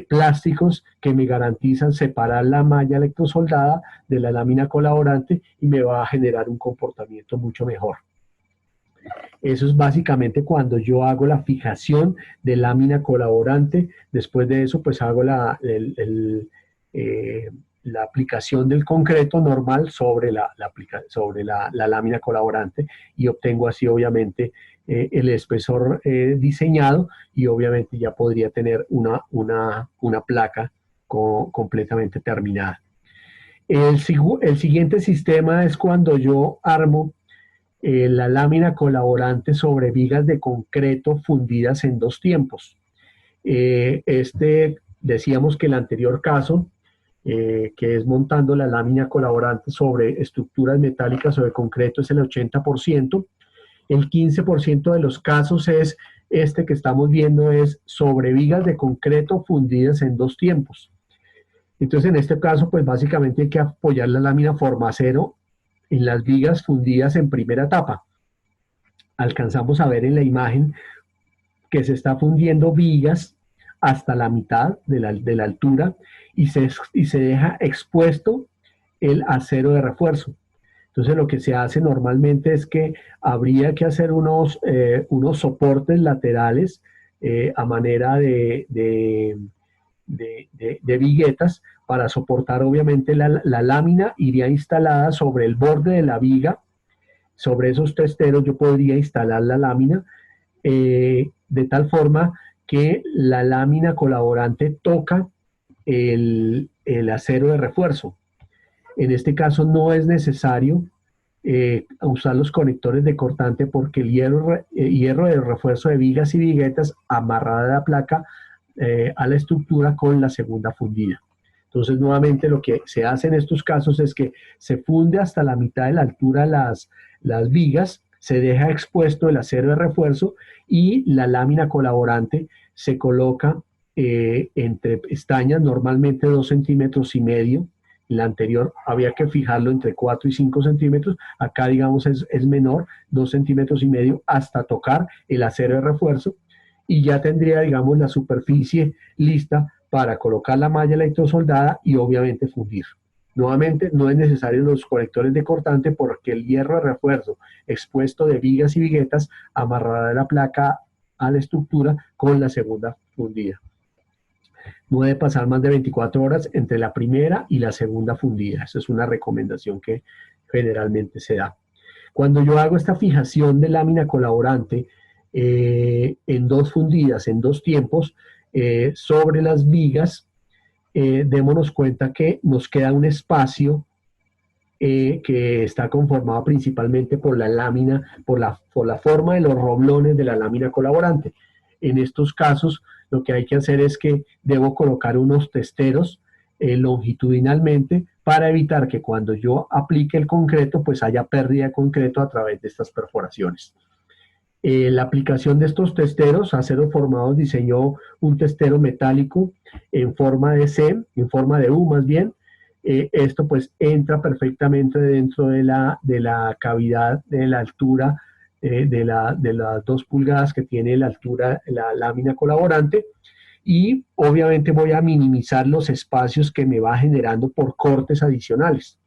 Speaker 1: plásticos que me garantizan separar la malla electrosoldada de la lámina colaborante y me va a generar un comportamiento mucho mejor. Eso es básicamente cuando yo hago la fijación de lámina colaborante. Después de eso, pues hago la aplicación del concreto normal sobre la lámina colaborante y obtengo así, obviamente, el espesor diseñado y obviamente ya podría tener una placa completamente terminada. El siguiente sistema es cuando yo armo la lámina colaborante sobre vigas de concreto fundidas en dos tiempos. Decíamos que el anterior caso, que es montando la lámina colaborante sobre estructuras metálicas o de concreto, es el 80%. El 15% de los casos es este que estamos viendo, es sobre vigas de concreto fundidas en dos tiempos. Entonces, en este caso, pues básicamente hay que apoyar la lámina formacero en las vigas fundidas en primera etapa. Alcanzamos a ver en la imagen que se está fundiendo vigas hasta la mitad de la altura y se deja expuesto el acero de refuerzo. Entonces lo que se hace normalmente es que habría que hacer unos soportes laterales a manera de viguetas para soportar, obviamente, la lámina iría instalada sobre el borde de la viga. Sobre esos testeros yo podría instalar la lámina de tal forma que la lámina colaborante toca el acero de refuerzo. En este caso no es necesario usar los conectores de cortante porque el hierro de refuerzo de vigas y viguetas amarrada a la placa a la estructura con la segunda fundida. Entonces, nuevamente, lo que se hace en estos casos es que se funde hasta la mitad de la altura las vigas, se deja expuesto el acero de refuerzo y la lámina colaborante se coloca entre pestañas, normalmente 2,5 centímetros. La anterior había que fijarlo entre 4 y 5 centímetros. Acá, digamos, es menor, 2,5 centímetros hasta tocar el acero de refuerzo. Y ya tendría, digamos, la superficie lista para colocar la malla electrosoldada y obviamente fundir. Nuevamente, no es necesario los conectores de cortante porque el hierro de refuerzo expuesto de vigas y viguetas amarrará la placa a la estructura con la segunda fundida. No debe pasar más de 24 horas entre la primera y la segunda fundida. Esa es una recomendación que generalmente se da. Cuando yo hago esta fijación de lámina colaborante en dos fundidas, en dos tiempos, sobre las vigas, démonos cuenta que nos queda un espacio que está conformado principalmente por la lámina, por la forma de los roblones de la lámina colaborante. En estos casos, lo que hay que hacer es que debo colocar unos testeros longitudinalmente para evitar que cuando yo aplique el concreto, pues haya pérdida de concreto a través de estas perforaciones. La aplicación de estos testeros, Acero Formados diseñó un testero metálico en forma de C, en forma de U más bien. Esto pues entra perfectamente dentro de la cavidad de la altura de las 2 pulgadas que tiene la altura la lámina colaborante y obviamente voy a minimizar los espacios que me va generando por cortes adicionales.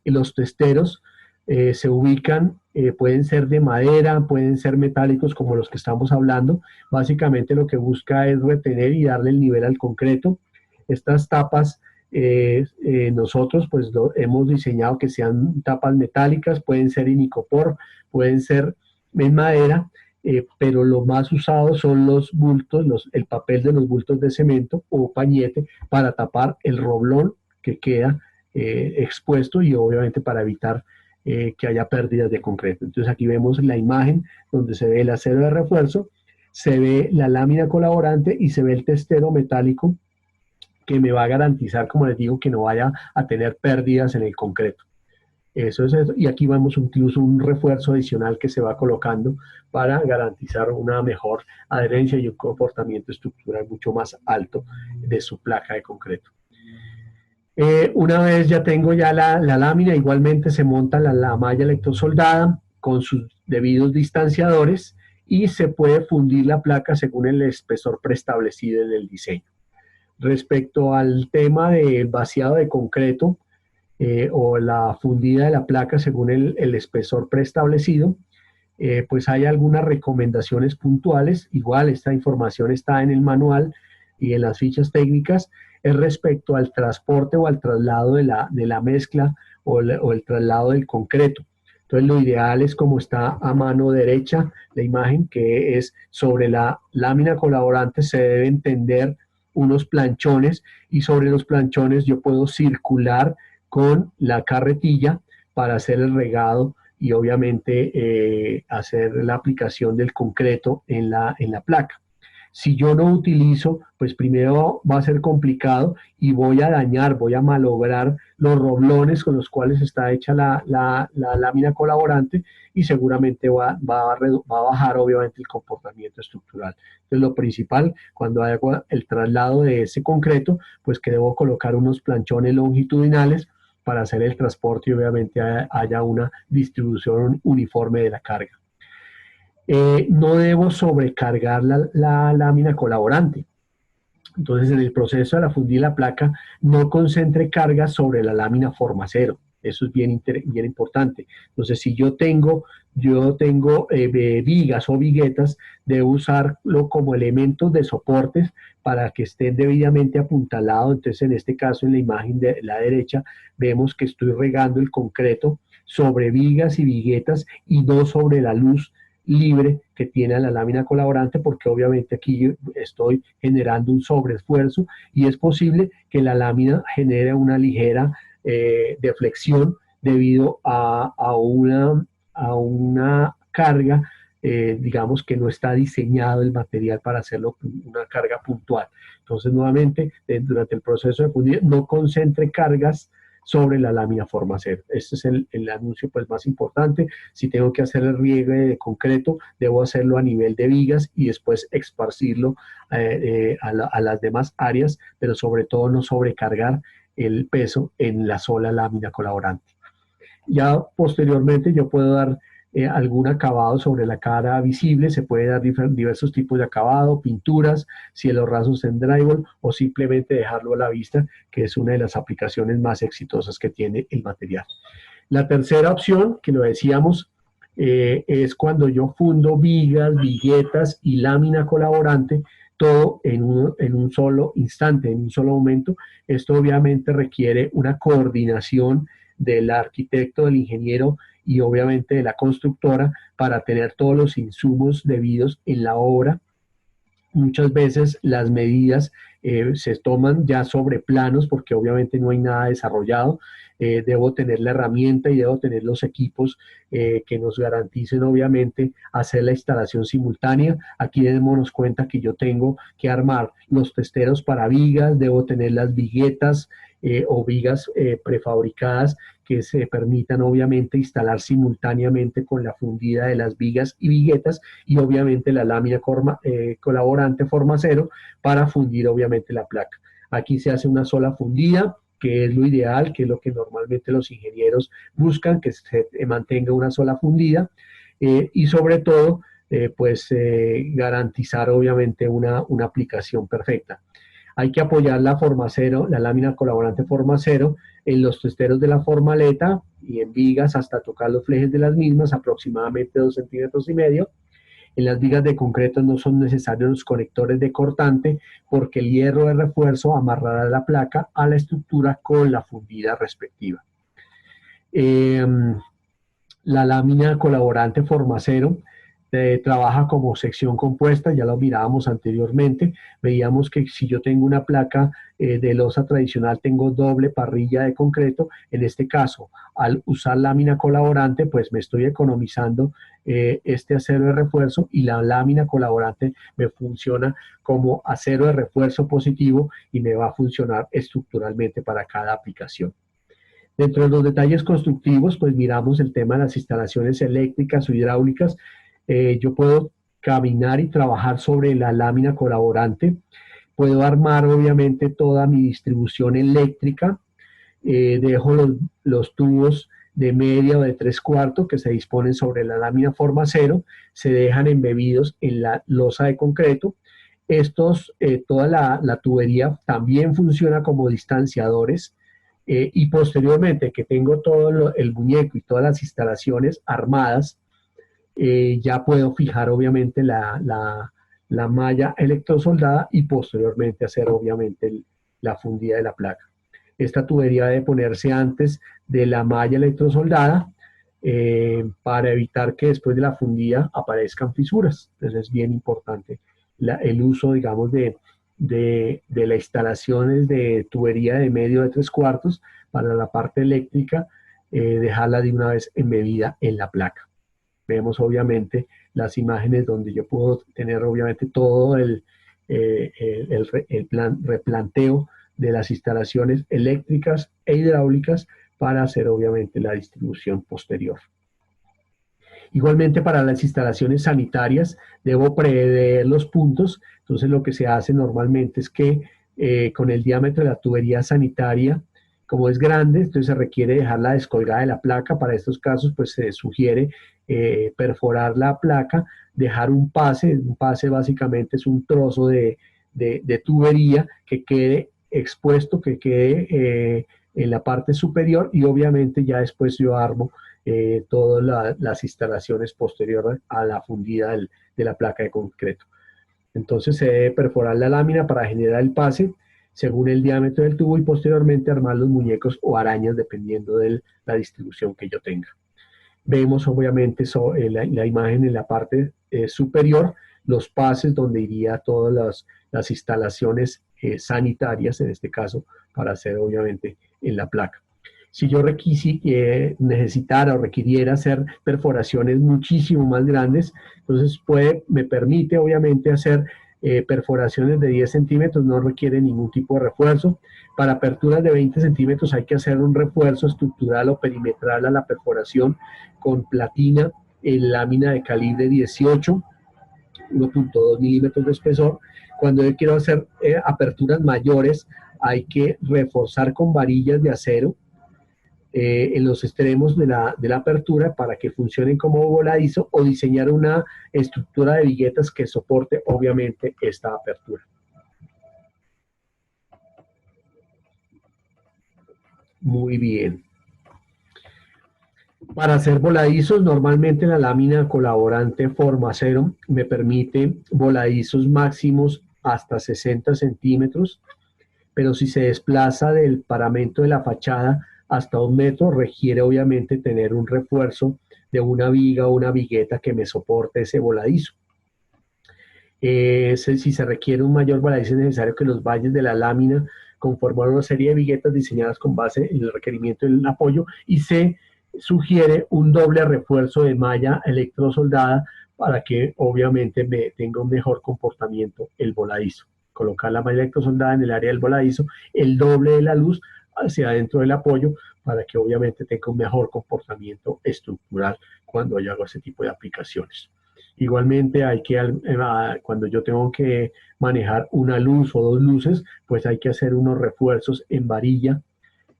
Speaker 1: Los testeros se ubican, pueden ser de madera, pueden ser metálicos como los que estamos hablando. Básicamente lo que busca es retener y darle el nivel al concreto. Estas tapas nosotros pues hemos diseñado que sean tapas metálicas, pueden ser en icopor, pueden ser en madera, pero lo más usado son los bultos, el papel de los bultos de cemento o pañete para tapar el roblón que queda expuesto y obviamente para evitar que haya pérdidas de concreto. Entonces aquí vemos la imagen donde se ve el acero de refuerzo, se ve la lámina colaborante y se ve el testero metálico que me va a garantizar, como les digo, que no vaya a tener pérdidas en el concreto. Eso es eso. Y aquí vemos incluso un refuerzo adicional que se va colocando para garantizar una mejor adherencia y un comportamiento estructural mucho más alto de su placa de concreto. Una vez ya tengo ya la lámina, igualmente se monta la malla electrosoldada con sus debidos distanciadores y se puede fundir la placa según el espesor preestablecido en el diseño. Respecto al tema del vaciado de concreto o la fundida de la placa según el espesor preestablecido, pues hay algunas recomendaciones puntuales. Igual esta información está en el manual y en las fichas técnicas, es respecto al transporte o al traslado de la mezcla o el traslado del concreto. Entonces lo ideal es como está a mano derecha la imagen, que es sobre la lámina colaborante se deben tender unos planchones y sobre los planchones yo puedo circular con la carretilla para hacer el regado y obviamente hacer la aplicación del concreto en la placa. Si yo no utilizo, pues primero va a ser complicado y voy a dañar, voy a malograr los roblones con los cuales está hecha la lámina colaborante y seguramente va a bajar obviamente el comportamiento estructural. Entonces lo principal, cuando hago el traslado de ese concreto, pues que debo colocar unos planchones longitudinales para hacer el transporte y obviamente haya una distribución uniforme de la carga. No debo sobrecargar la lámina colaborante. Entonces, en el proceso de la fundir la placa, no concentre cargas sobre la lámina formacero. Eso es bien importante. Entonces, si yo tengo vigas o viguetas, debo usarlo como elementos de soportes para que estén debidamente apuntalados. Entonces, en este caso, en la imagen de la derecha, vemos que estoy regando el concreto sobre vigas y viguetas y no sobre la luz libre que tiene la lámina colaborante, porque obviamente aquí estoy generando un sobreesfuerzo y es posible que la lámina genere una ligera deflexión debido a una carga, digamos que no está diseñado el material para hacerlo una carga puntual. Entonces, nuevamente, durante el proceso de fundir, no concentre cargas sobre la lámina formacero. Este es el anuncio pues, más importante. Si tengo que hacer el riegue de concreto, debo hacerlo a nivel de vigas y después esparcirlo a las demás áreas, pero sobre todo no sobrecargar el peso en la sola lámina colaborante. Ya posteriormente yo puedo dar algún acabado sobre la cara visible, se puede dar diversos tipos de acabado, pinturas, cielos rasos en drywall o simplemente dejarlo a la vista, que es una de las aplicaciones más exitosas que tiene el material. La tercera opción, que lo decíamos, es cuando yo fundo vigas, viguetas y lámina colaborante, todo en un solo instante, en un solo momento. Esto obviamente requiere una coordinación del arquitecto, del ingeniero y obviamente de la constructora para tener todos los insumos debidos en la obra. Muchas veces las medidas se toman ya sobre planos porque obviamente no hay nada desarrollado. Debo tener la herramienta y debo tener los equipos que nos garanticen obviamente hacer la instalación simultánea. Aquí démonos cuenta que yo tengo que armar los testeros para vigas, debo tener las viguetas o vigas prefabricadas que se permitan obviamente instalar simultáneamente con la fundida de las vigas y viguetas y obviamente la lámina colaborante formacero para fundir obviamente la placa. Aquí se hace una sola fundida, que es lo ideal, que es lo que normalmente los ingenieros buscan, que se mantenga una sola fundida y sobre todo garantizar obviamente una aplicación perfecta. Hay que apoyar la lámina colaborante formacero en los testeros de la formaleta y en vigas hasta tocar los flejes de las mismas, aproximadamente 2,5 centímetros. En las vigas de concreto no son necesarios los conectores de cortante porque el hierro de refuerzo amarrará la placa a la estructura con la fundida respectiva. La lámina colaborante formacero trabaja como sección compuesta, ya lo mirábamos anteriormente, veíamos que si yo tengo una placa de losa tradicional tengo doble parrilla de concreto, en este caso al usar lámina colaborante pues me estoy economizando este acero de refuerzo y la lámina colaborante me funciona como acero de refuerzo positivo y me va a funcionar estructuralmente para cada aplicación. Dentro de los detalles constructivos, pues miramos el tema de las instalaciones eléctricas o hidráulicas. Yo puedo caminar y trabajar sobre la lámina colaborante. Puedo armar obviamente toda mi distribución eléctrica. Dejo los tubos de media o de 3/4 que se disponen sobre la lámina forma acero, se dejan embebidos en la losa de concreto. Toda la tubería también funciona como distanciadores, y posteriormente que tengo todo el muñeco y todas las instalaciones armadas, ya puedo fijar obviamente la malla electrosoldada y posteriormente hacer obviamente la fundida de la placa. Esta tubería debe ponerse antes de la malla electrosoldada, para evitar que después de la fundida aparezcan fisuras. Entonces es bien importante el uso, digamos, de las instalaciones de tubería de medio de 3/4 para la parte eléctrica, dejarla de una vez embebida en la placa. Vemos obviamente las imágenes donde yo puedo tener obviamente todo el plan replanteo de las instalaciones eléctricas e hidráulicas para hacer obviamente la distribución posterior. Igualmente para las instalaciones sanitarias debo prever los puntos. Entonces lo que se hace normalmente es que con el diámetro de la tubería sanitaria, como es grande, entonces se requiere dejarla descolgada de la placa. Para estos casos pues se sugiere perforar la placa, dejar un pase básicamente es un trozo de tubería que quede expuesto, que quede en la parte superior, y obviamente ya después yo armo todas las instalaciones posteriores a la fundida de la placa de concreto. Entonces se debe perforar la lámina para generar el pase según el diámetro del tubo y posteriormente armar los muñecos o arañas dependiendo de la distribución que yo tenga. Vemos obviamente la imagen en la parte superior, los pases donde iría todas las instalaciones sanitarias, en este caso, para hacer obviamente en la placa. Si yo necesitara o requiriera hacer perforaciones muchísimo más grandes, entonces me permite obviamente hacer perforaciones de 10 centímetros, no requiere ningún tipo de refuerzo. Para aperturas de 20 centímetros hay que hacer un refuerzo estructural o perimetral a la perforación con platina en lámina de calibre 18, 1.2 milímetros de espesor. Cuando yo quiero hacer aperturas mayores, hay que reforzar con varillas de acero en los extremos de la apertura para que funcionen como voladizo, o diseñar una estructura de viguetas que soporte obviamente esta apertura. Muy bien. Para hacer voladizos, normalmente la lámina colaborante forma acero me permite voladizos máximos hasta 60 centímetros, pero si se desplaza del paramento de la fachada hasta 1 metro, requiere obviamente tener un refuerzo de una viga o una vigueta que me soporte ese voladizo. Si se requiere un mayor voladizo, es necesario que los valles de la lámina conformen una serie de viguetas diseñadas con base en el requerimiento del apoyo, y se sugiere un doble refuerzo de malla electrosoldada para que obviamente tenga un mejor comportamiento el voladizo. Colocar la malla electrosoldada en el área del voladizo, el doble de la luz hacia adentro del apoyo, para que obviamente tenga un mejor comportamiento estructural cuando yo hago ese tipo de aplicaciones. Igualmente cuando yo tengo que manejar una luz o 2 luces, pues hay que hacer unos refuerzos en varilla,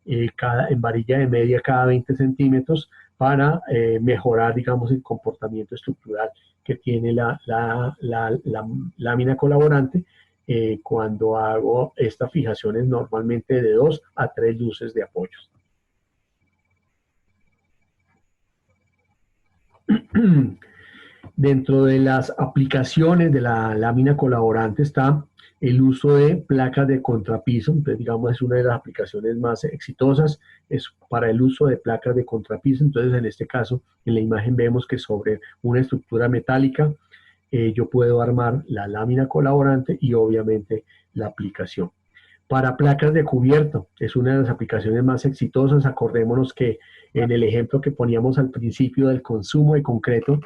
Speaker 1: en varilla de media cada 20 centímetros para mejorar, digamos, el comportamiento estructural que tiene la lámina colaborante cuando hago estas fijaciones normalmente de 2 a 3 luces de apoyo. Dentro de las aplicaciones de la lámina colaborante está el uso de placas de contrapiso. Entonces, digamos, es una de las aplicaciones más exitosas, es para el uso de placas de contrapiso. Entonces, en este caso, en la imagen vemos que sobre una estructura metálica yo puedo armar la lámina colaborante y obviamente la aplicación. Para placas de cubierta, es una de las aplicaciones más exitosas. Acordémonos que en el ejemplo que poníamos al principio del consumo de concreto,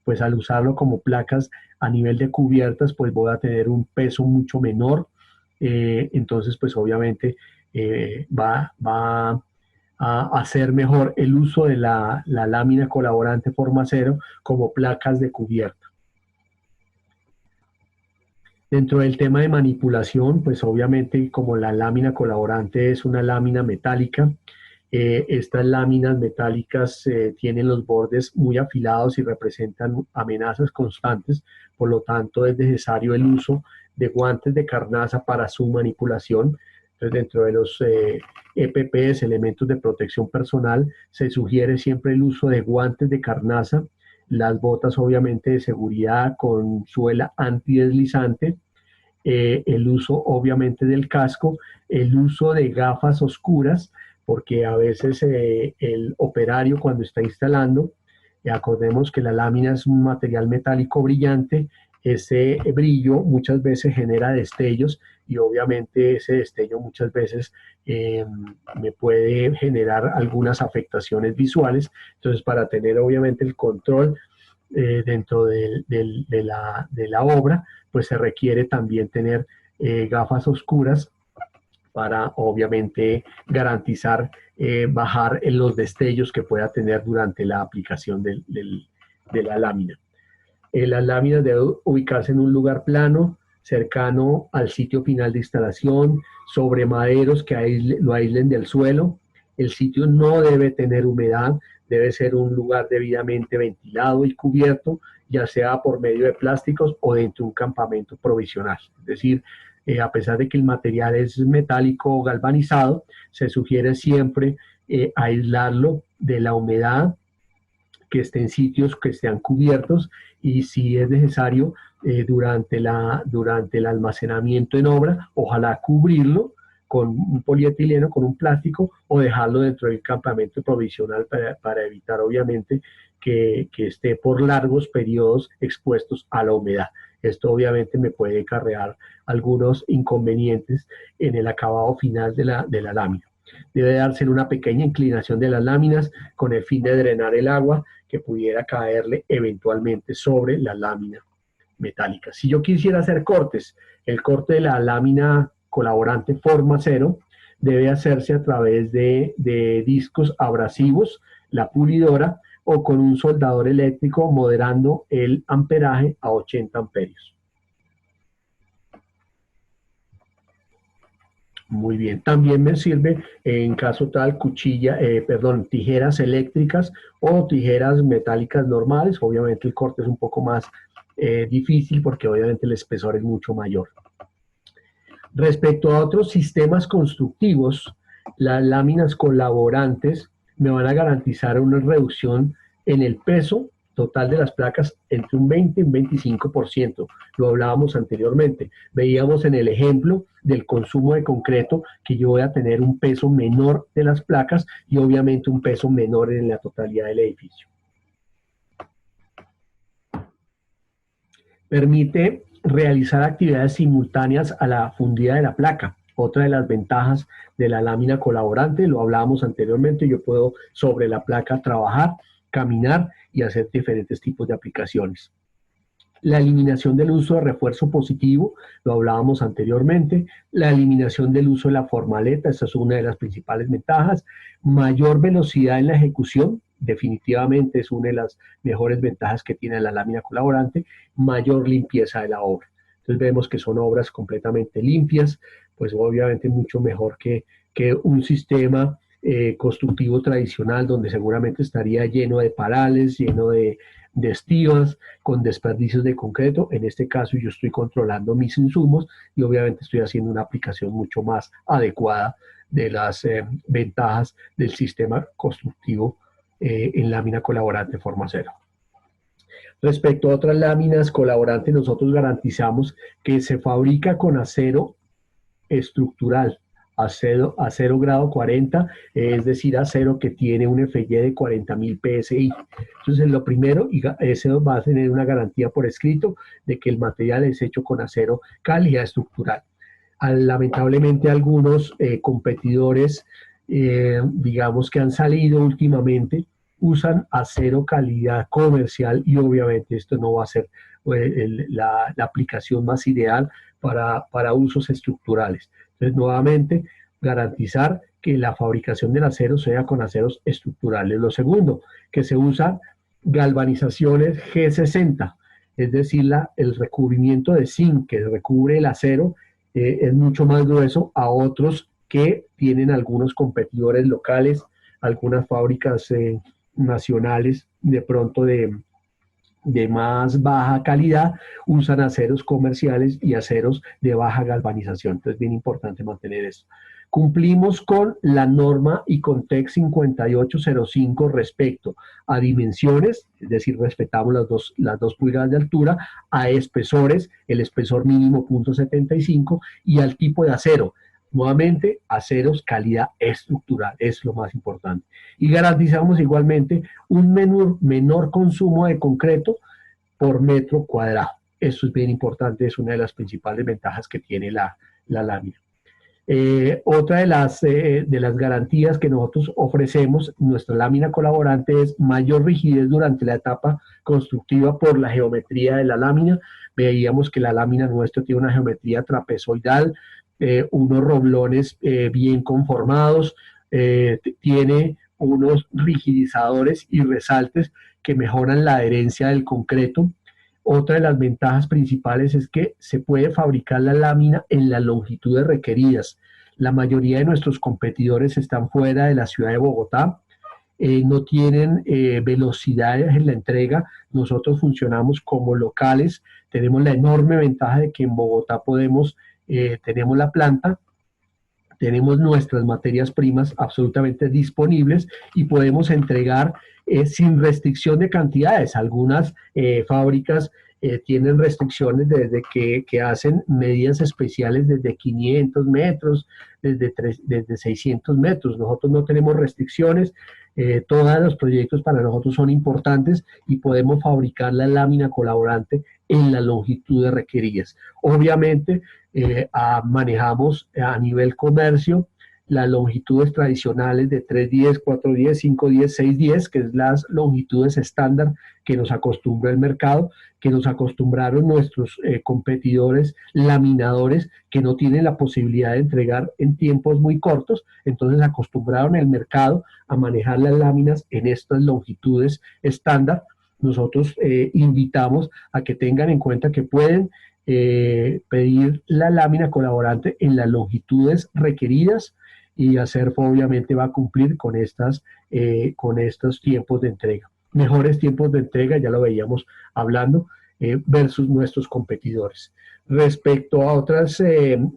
Speaker 1: pues al usarlo como placas a nivel de cubiertas, pues voy a tener un peso mucho menor. Entonces, pues obviamente va a hacer mejor el uso de la lámina colaborante forma acero como placas de cubierta. Dentro del tema de manipulación, pues obviamente como la lámina colaborante es una lámina metálica, Estas láminas metálicas tienen los bordes muy afilados y representan amenazas constantes, por lo tanto es necesario el uso de guantes de carnaza para su manipulación. Entonces, dentro de los EPPs, elementos de protección personal, se sugiere siempre el uso de guantes de carnaza, las botas obviamente de seguridad con suela antideslizante, el uso obviamente del casco, el uso de gafas oscuras, porque a veces el operario cuando está instalando, acordemos que la lámina es un material metálico brillante, ese brillo muchas veces genera destellos y obviamente ese destello muchas veces me puede generar algunas afectaciones visuales. Entonces, para tener obviamente el control dentro de la obra, pues se requiere también tener gafas oscuras para obviamente garantizar bajar en los destellos que pueda tener durante la aplicación de la lámina. Las láminas deben ubicarse en un lugar plano, cercano al sitio final de instalación, sobre maderos que lo aíslen del suelo. El sitio no debe tener humedad, debe ser un lugar debidamente ventilado y cubierto, ya sea por medio de plásticos o dentro de un campamento provisional. Es decir, a pesar de que el material es metálico o galvanizado, se sugiere siempre aislarlo de la humedad, que esté en sitios que estén cubiertos y si es necesario durante el almacenamiento en obra, ojalá cubrirlo con un polietileno, con un plástico o dejarlo dentro del campamento provisional para evitar obviamente que esté por largos periodos expuestos a la humedad. Esto obviamente me puede acarrear algunos inconvenientes en el acabado final de la lámina. Debe darse en una pequeña inclinación de las láminas con el fin de drenar el agua que pudiera caerle eventualmente sobre la lámina metálica. Si yo quisiera hacer cortes, el corte de la lámina colaborante forma cero debe hacerse a través de discos abrasivos, la pulidora o con un soldador eléctrico moderando el amperaje a 80 amperios. Muy bien, también me sirve en caso tal tijeras eléctricas o tijeras metálicas normales. Obviamente el corte es un poco más difícil porque obviamente el espesor es mucho mayor. Respecto a otros sistemas constructivos, las láminas colaborantes me van a garantizar una reducción en el peso total de las placas entre un 20 y un 25%. Lo hablábamos anteriormente. Veíamos en el ejemplo del consumo de concreto que yo voy a tener un peso menor de las placas y obviamente un peso menor en la totalidad del edificio. Permite realizar actividades simultáneas a la fundida de la placa. Otra de las ventajas de la lámina colaborante, lo hablábamos anteriormente, yo puedo sobre la placa trabajar, caminar y hacer diferentes tipos de aplicaciones. La eliminación del uso de refuerzo positivo, lo hablábamos anteriormente, la eliminación del uso de la formaleta, esta es una de las principales ventajas, mayor velocidad en la ejecución, definitivamente es una de las mejores ventajas que tiene la lámina colaborante, mayor limpieza de la obra. Entonces vemos que son obras completamente limpias, pues obviamente mucho mejor que un sistema constructivo tradicional donde seguramente estaría lleno de parales, lleno de estivas, con desperdicios de concreto. En este caso yo estoy controlando mis insumos y obviamente estoy haciendo una aplicación mucho más adecuada de las ventajas del sistema constructivo en lámina colaborante forma cero. Respecto a otras láminas colaborantes, nosotros garantizamos que se fabrica con acero estructural, acero grado 40, es decir, acero que tiene un FY de 40.000 PSI. Entonces, lo primero, y eso va a tener una garantía por escrito de que el material es hecho con acero calidad estructural. Lamentablemente, algunos competidores, digamos que han salido últimamente, usan acero calidad comercial y obviamente esto no va a ser la aplicación más ideal para usos estructurales. Entonces, nuevamente, garantizar que la fabricación del acero sea con aceros estructurales. Lo segundo, que se usan galvanizaciones G60, es decir, el recubrimiento de zinc que recubre el acero es mucho más grueso a otros que tienen algunos competidores locales algunas fábricas nacionales de pronto de más baja calidad usan aceros comerciales y aceros de baja galvanización. Entonces, es bien importante mantener eso. Cumplimos con la norma ICONTEX 5805 respecto a dimensiones, es decir, respetamos las dos pulgadas de altura, a espesores, el espesor mínimo 0.75 y al tipo de acero. Nuevamente, aceros calidad estructural, es lo más importante. Y garantizamos igualmente un menor consumo de concreto por metro cuadrado. Eso es bien importante, es una de las principales ventajas que tiene la lámina. Otra de las garantías que nosotros ofrecemos, nuestra lámina colaborante, es mayor rigidez durante la etapa constructiva por la geometría de la lámina. Veíamos que la lámina nuestra tiene una geometría trapezoidal, unos roblones bien conformados, tiene unos rigidizadores y resaltes que mejoran la adherencia del concreto. Otra de las ventajas principales es que se puede fabricar la lámina en las longitudes requeridas. La mayoría de nuestros competidores están fuera de la ciudad de Bogotá, no tienen velocidades en la entrega. Nosotros funcionamos como locales, tenemos la enorme ventaja de que en Bogotá tenemos la planta, tenemos nuestras materias primas absolutamente disponibles y podemos entregar sin restricción de cantidades. Algunas fábricas tienen restricciones desde que hacen medidas especiales desde 500 metros, desde 600 metros. Nosotros no tenemos restricciones. Todos los proyectos para nosotros son importantes y podemos fabricar la lámina colaborante en las longitudes requeridas. Obviamente, manejamos a nivel comercio las longitudes tradicionales de 310, 410, 510, 610, que es las longitudes estándar que nos acostumbra el mercado, que nos acostumbraron nuestros competidores laminadores que no tienen la posibilidad de entregar en tiempos muy cortos. Entonces acostumbraron el mercado a manejar las láminas en estas longitudes estándar. Nosotros invitamos a que tengan en cuenta que pueden pedir la lámina colaborante en las longitudes requeridas, y Acerfo obviamente va a cumplir con estos tiempos de entrega. Mejores tiempos de entrega, ya lo veíamos hablando, versus nuestros competidores. Respecto a otros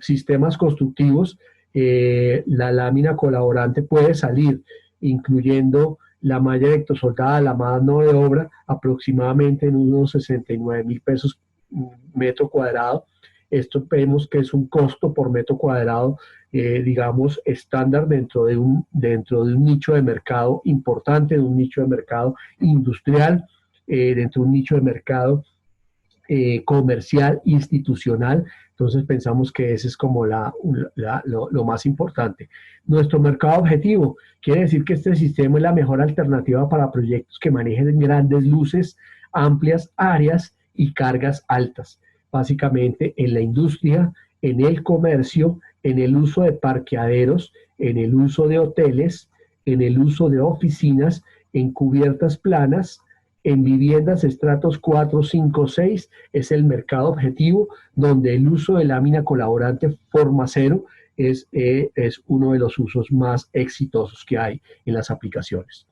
Speaker 1: sistemas constructivos, la lámina colaborante puede salir, incluyendo la malla electrosoldada, la mano de obra, aproximadamente en unos 69,000 pesos metro cuadrado. Esto vemos que es un costo por metro cuadrado, digamos, estándar dentro de un nicho de mercado importante, de un nicho de mercado industrial, dentro de un nicho de mercado comercial, institucional. Entonces pensamos que ese es como lo más importante. Nuestro mercado objetivo quiere decir que este sistema es la mejor alternativa para proyectos que manejen grandes luces, amplias áreas y cargas altas, básicamente en la industria, en el comercio, en el uso de parqueaderos, en el uso de hoteles, en el uso de oficinas, en cubiertas planas, en viviendas estratos 4, 5, 6, es el mercado objetivo donde el uso de lámina colaborante forma cero es uno de los usos más exitosos que hay en las aplicaciones.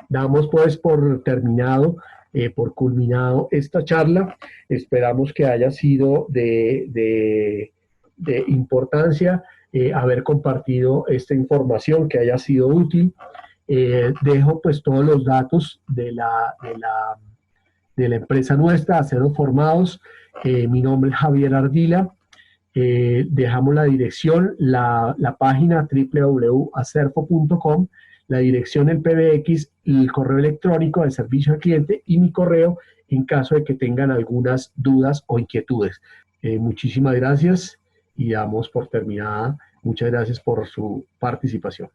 Speaker 1: Damos pues por terminado, por culminado esta charla. Esperamos que haya sido de importancia haber compartido esta información, que haya sido útil. Dejo pues todos los datos de la empresa nuestra, Aceros Formados. Mi nombre es Javier Ardila. Dejamos la dirección, la página www.acerfo.com, la dirección el PBX, el correo electrónico del servicio al cliente y mi correo en caso de que tengan algunas dudas o inquietudes. Muchísimas gracias y damos por terminada. Muchas gracias por su participación.